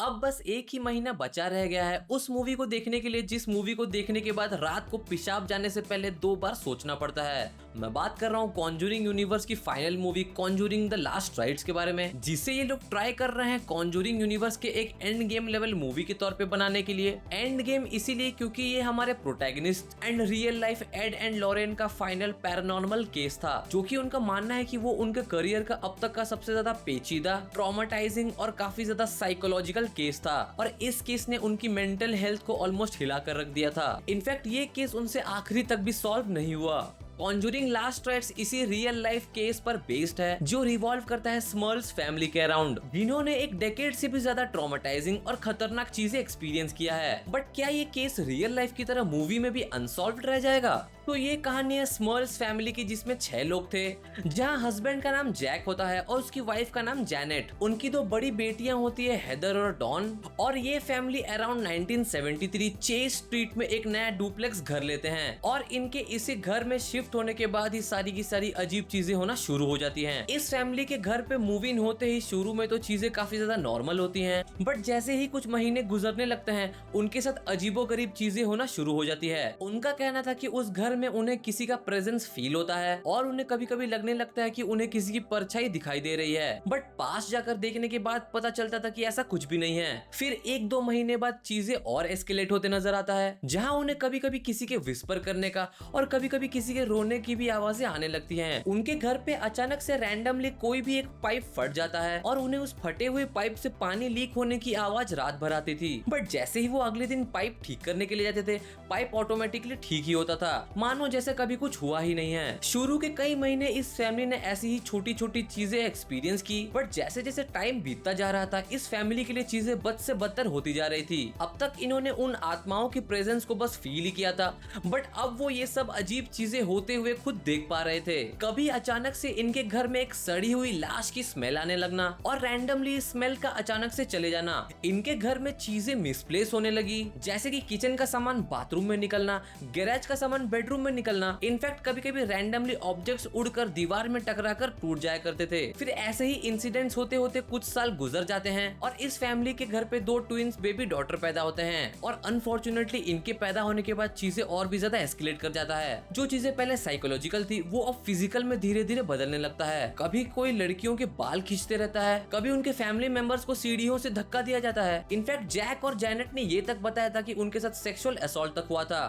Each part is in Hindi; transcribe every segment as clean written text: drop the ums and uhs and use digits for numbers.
अब बस एक ही महीना बचा रह गया है उस मूवी को देखने के लिए, जिस मूवी को देखने के बाद रात को पेशाब जाने से पहले 2 बार सोचना पड़ता है। मैं बात कर रहा हूँ कॉन्जूरिंग यूनिवर्स की final movie conjuring the last rites के बारे में, जिसे ये लोग ट्राई कर रहे हैं कॉन्जूरिंग यूनिवर्स के एक एंड गेम लेवल मूवी के तौर पे बनाने के लिए। एंड गेम इसीलिए क्योंकि ये हमारे protagonist and real life Ed and Lauren का फाइनल पैरानॉर्मल केस था, जो कि उनका मानना है कि वो उनके करियर का अब तक का सबसे ज्यादा पेचीदा, ट्रॉमेटाइजिंग और काफी ज्यादा साइकोलॉजिकल केस था। और इस केस ने उनकी मेंटल हेल्थ को ऑलमोस्ट हिला कर रख दिया था। इनफैक्ट ये केस उनसे आखिरी तक भी सॉल्व नहीं हुआ। कॉन्जूरिंग लास्ट राइट्स इसी रियल लाइफ केस पर बेस्ड है, जो रिवॉल्व करता है स्मर्ल्स फैमिली के अराउंड, जिन्होंने एक डेकेड से भी ज्यादा ट्रॉमेटाइजिंग और खतरनाक चीजें एक्सपीरियंस किया है। बट क्या ये केस रियल लाइफ की तरह मूवी में भी अनसॉल्व्ड रह जाएगा? तो ये कहानी है स्मर्ल्स फैमिली की, जिसमें 6 लोग थे, जहाँ हस्बैंड का नाम जैक होता है और उसकी वाइफ का नाम जैनेट। उनकी 2 बड़ी बेटियां होती है, हेदर और डॉन। और ये फैमिली अराउंड 1973 चेस स्ट्रीट में एक नया डुप्लेक्स घर लेते हैं, और इनके इसी घर में शिफ्ट होने के बाद ही सारी की सारी अजीब चीजें होना शुरू हो जाती हैं। इस फैमिली के घर पे मूव इन होते ही शुरू में तो चीजें काफी ज्यादा नॉर्मल होती हैं, बट जैसे ही कुछ महीने गुजरने लगते हैं उनके साथ अजीबोगरीब चीजें होना शुरू हो जाती है। उनका कहना था कि उस घर में उन्हें किसी का प्रेजेंस फील होता है और उन्हें कभी कभी लगने लगता है कि उन्हें किसी की परछाई दिखाई दे रही है। बट पास जाकर देखने के बाद पता चलता था कि ऐसा कुछ भी नहीं है। फिर 1-2 महीने बाद चीजें और एस्केलेट होते नजर आता है, जहाँ उन्हें कभी कभी किसी के विस्पर करने का और कभी कभी किसी के रोने की भी आवाजें आने लगती हैं। उनके घर पे अचानक से रैंडमली कोई भी एक पाइप फट जाता है और उन्हें उस फटे हुए पाइप से पानी लीक होने की आवाज रात भर आती थी। बट जैसे ही वो अगले दिन पाइप ठीक करने के लिए जाते थे, पाइप ऑटोमेटिकली ठीक ही होता था, मानो जैसे कभी कुछ हुआ ही नहीं है। शुरू के कई महीने इस फैमिली ने ऐसी ही छोटी छोटी चीजें एक्सपीरियंस की, बट जैसे जैसे टाइम बीतता जा रहा था इस फैमिली के लिए चीजें बद से बदतर होती जा रही थी। अब तक इन्होंने उन आत्माओं की प्रेजेंस को बस फील ही किया था, बट अब वो ये सब अजीब चीजें होते हुए खुद देख पा रहे थे। कभी अचानक से इनके घर में एक सड़ी हुई लाश की स्मेल आने लगना और रैंडमली स्मेल का अचानक से चले जाना। इनके घर में चीजें मिसप्लेस होने लगी, जैसे कि किचन का सामान बाथरूम में निकलना, गैरेज का सामान बेडरूम में निकलना। इनफैक्ट कभी कभी रैंडमली ऑब्जेक्ट्स उड़कर दीवार में टकराकर टूट जाया करते थे। फिर ऐसे ही इंसिडेंट्स होते होते कुछ साल गुजर जाते हैं और इस फैमिली के घर पे 2 ट्विंस बेबी डॉटर पैदा होते हैं। और अनफॉर्चुनेटली इनके पैदा होने के बाद चीजें और भी ज्यादा एस्केलेट कर जाता है। जो चीजें पहले साइकोलॉजिकल थी वो अब फिजिकल में धीरे धीरे बदलने लगता है। कभी कोई लड़कियों के बाल खींचते रहता है, कभी उनके फैमिली मेंबर्स को सीढ़ियों से धक्का दिया जाता है। इनफैक्ट जैक और जैनेट ने ये तक बताया था कि उनके साथ सेक्सुअल असॉल्ट तक हुआ था,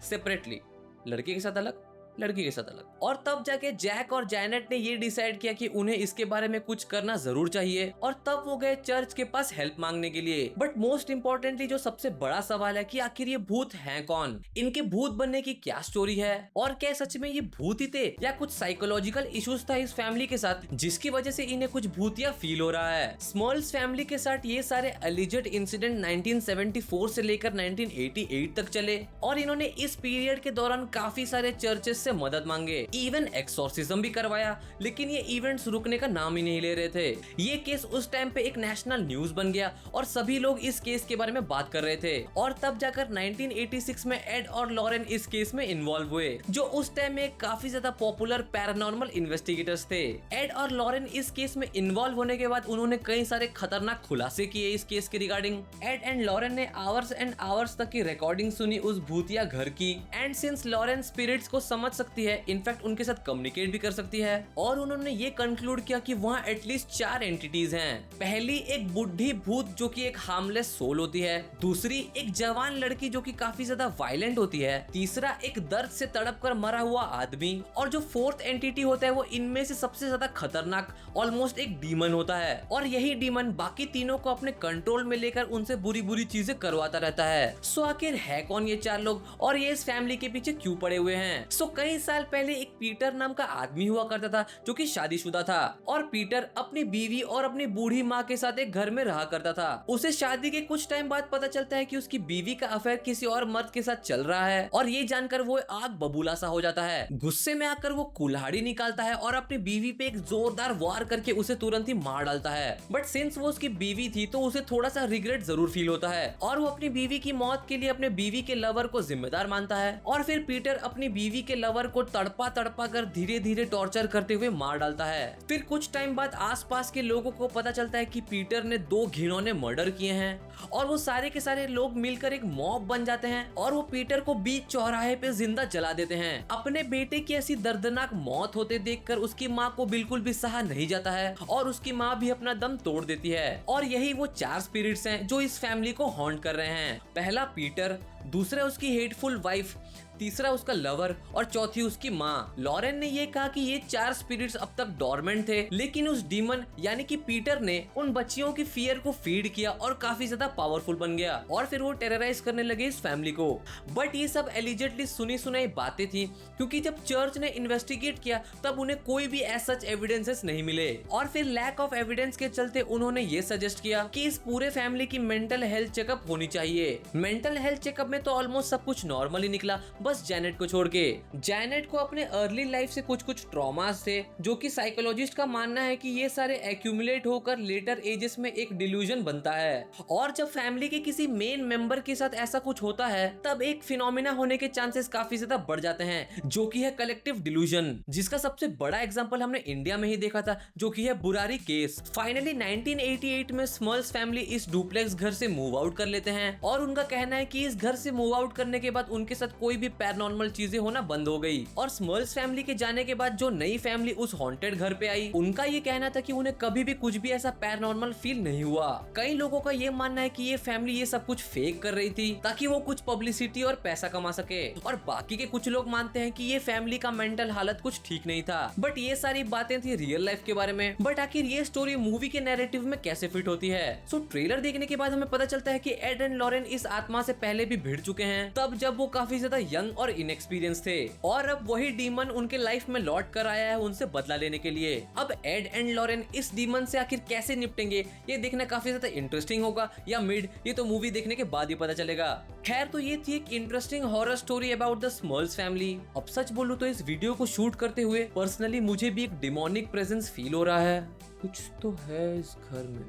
सेपरेटली, लड़के के साथ अलग, लड़की के साथ अलग। और तब जाके जैक और जैनेट ने ये डिसाइड किया कि उन्हें इसके बारे में कुछ करना जरूर चाहिए, और तब वो गए चर्च के पास हेल्प मांगने के लिए। बट मोस्ट इम्पोर्टेंटली जो सबसे बड़ा सवाल है कि आखिर ये भूत हैं कौन, इनके भूत बनने की क्या स्टोरी है, और क्या सच में ये भूत ही थे या कुछ साइकोलॉजिकल इश्यूज था इस फैमिली के साथ जिसकी वजह से इन्हें कुछ भूतिया फील हो रहा है। स्मर्ल्स फैमिली के साथ ये सारे एलिजेड इंसिडेंट 1974 से लेकर 1988 तक चले, और इन्होंने इस पीरियड के दौरान काफी सारे चर्चेस से मदद मांगे, इवन एक्सोर्सिज्म भी करवाया, लेकिन ये इवेंट्स रुकने का नाम ही नहीं ले रहे थे। ये केस उस टाइम पे एक नेशनल न्यूज बन गया और सभी लोग इस केस के बारे में बात कर रहे थे। और तब जाकर 1986 में एड और लॉरेन इस केस में इन्वॉल्व हुए, जो उस टाइम में काफी ज्यादा पॉपुलर पैरानॉर्मल इन्वेस्टिगेटर्स थे। एड और लॉरेन इस केस में इन्वॉल्व होने के बाद उन्होंने कई सारे खतरनाक खुलासे किए इस केस के रिगार्डिंग। एड एंड लॉरेन ने आवर्स एंड आवर्स तक की रिकॉर्डिंग सुनी उस भूतिया घर की, एंड सिंस लॉरेन स्पिरिट्स को समझ सकती है, इनफैक्ट उनके साथ कम्युनिकेट भी कर सकती है, और उन्होंने ये कंक्लूड किया कि वहाँ एटलीस्ट 4 एंटिटीज हैं। पहली एक बुढ़ी भूत जो कि एक हार्मलेस सोल होती है, दूसरी एक जवान लड़की जो कि काफी ज्यादा वायलेंट होती है, तीसरा एक दर्द से तड़प कर मरा हुआ आदमी, और जो 4th एंटिटी होता है वो इनमें से सबसे ज्यादा खतरनाक ऑलमोस्ट एक डीमन होता है। और यही डीमन बाकी तीनों को अपने कंट्रोल में लेकर उनसे बुरी बुरी चीजें करवाता रहता है। सो आखिर है कौन ये 4 लोग, और ये इस फैमिली के पीछे क्यों पड़े हुए हैं? सो कई साल पहले एक पीटर नाम का आदमी हुआ करता था जो कि शादीशुदा था, और पीटर अपनी बीवी और अपनी बूढ़ी माँ के साथ एक घर में रहा करता था। उसे शादी के कुछ टाइम बाद पता चलता है कि उसकी बीवी का अफेयर किसी और मर्द के साथ चल रहा है, और ये जानकर वो आग बबूला सा हो जाता है। गुस्से में आकर वो कुल्हाड़ी निकालता है और अपनी बीवी पे एक जोरदार वार करके उसे तुरंत ही मार डालता है। बट सिंस वो उसकी बीवी थी तो उसे थोड़ा सा रिग्रेट जरूर फील होता है, और वो अपनी बीवी की मौत के लिए अपने बीवी के लवर को जिम्मेदार मानता है। और फिर पीटर अपनी बीवी के लवर को तड़पा तड़पा कर धीरे धीरे टॉर्चर करते हुए मार डालता है। फिर कुछ टाइम बाद आसपास के लोगों को पता चलता है कि पीटर ने 2 घिनौने मर्डर किए हैं और वो सारे के सारे लोग मिलकर एक मॉब बन जाते हैं और वो पीटर को बीच चौराहे पे जिंदा जला देते हैं। अपने बेटे की ऐसी दर्दनाक मौत होते देखकर उसकी माँ को बिल्कुल भी सहा नहीं जाता है और उसकी माँ भी अपना दम तोड़ देती है। और यही वो 4 स्पिरिट्स हैं जो इस फैमिली को हॉन्ट कर रहे हैं। पहला पीटर, दूसरा उसकी हेटफुल वाइफ, तीसरा उसका लवर और चौथी उसकी माँ। लॉरेन ने ये कहा कि ये 4 स्पिरिट्स अब तक डॉर्मेंट थे, लेकिन उस डीमन यानी कि पीटर ने उन बच्चियों की फियर को फीड किया और काफी ज्यादा पावरफुल बन गया और फिर वो टेरराइज करने लगे इस फैमिली को। बट ये सब एलिजेडली सुनी सुनाई बातें थी, क्योंकि जब चर्च ने इन्वेस्टिगेट किया तब उन्हें कोई भी एज सच एविडेंसेस नहीं मिले और फिर लैक ऑफ एविडेंस के चलते उन्होंने ये सजेस्ट किया कि इस पूरे फैमिली की मेंटल हेल्थ चेकअप होनी चाहिए। मेंटल हेल्थ चेकअप में तो ऑलमोस्ट सब कुछ नॉर्मल ही निकला, बस जैनेट को छोड़ के। जैनेट को अपने अर्ली लाइफ से कुछ ट्रॉमास थे, जो कि साइकोलॉजिस्ट का मानना है कि ये सारे एक्यूमुलेट होकर लेटर एजेस में एक डिल्यूजन बनता है और जब फैमिली के किसी मेन मेंबर के साथ ऐसा कुछ होता है तब एक फिनोमिना होने के चांसेस काफी ज्यादा बढ़ जाते हैं, जो कि है कलेक्टिव डिल्यूजन, जिसका सबसे बड़ा एग्जांपल हमने इंडिया में ही देखा था, जो कि है बुरारी केस। फाइनली 1988 में स्मर्ल्स फैमिली इस डुप्लेक्स घर से मूव आउट कर लेते हैं और उनका कहना है कि इस घर से मूव आउट करने के बाद उनके साथ कोई भी पैरानॉर्मल चीजें होना बंद हो गई। और स्मर्ल्स फैमिली के जाने के बाद जो नई फैमिली उस हॉन्टेड घर पे आई, उनका ये कहना था कि उन्हें कभी भी कुछ भी ऐसा पैरानॉर्मल फील नहीं हुआ। कई लोगों का ये मानना है कि ये फैमिली ये सब कुछ फेक कर रही थी ताकि वो कुछ पब्लिसिटी और पैसा कमा सके, और बाकी के कुछ लोग मानते हैं कि ये फैमिली का मेंटल हालत कुछ ठीक नहीं था। बट ये सारी बातें थी रियल लाइफ के बारे में। बट आखिर ये स्टोरी मूवी के नैरेटिव में कैसे फिट होती है? सो ट्रेलर देखने के बाद हमें पता चलता है कि एड एंड लॉरेन इस आत्मा से पहले भी भिड़ चुके हैं, तब जब वो काफी ज्यादा यंग और इनएक्सपीरियंस थे, और अब वही डीमन उनके लाइफ में लौट कर आया है उनसे बदला लेने के लिए। अब एड एंड लॉरेन इस डीमन से आखिर कैसे निपटेंगे, ये देखना काफी ज्यादा इंटरेस्टिंग होगा या मिड, ये तो मूवी देखने के बाद ही पता चलेगा। खैर, तो ये थी एक interesting horror story about the Smurls family. अब सच बोलूं तो इस वीडियो को शूट करते हुए पर्सनली मुझे भी एक डिमोनिक प्रेजेंस फील हो रहा है। कुछ तो है इस घर में।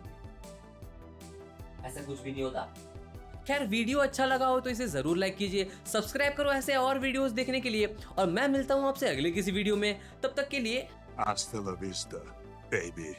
ऐसा कुछ भी नहीं होता। खैर, वीडियो अच्छा लगा हो तो इसे जरूर लाइक कीजिए, सब्सक्राइब करो ऐसे और वीडियोस देखने के लिए, और मैं मिलता हूं आपसे अगले किसी वीडियो में। तब तक के लिए Hasta la vista, baby.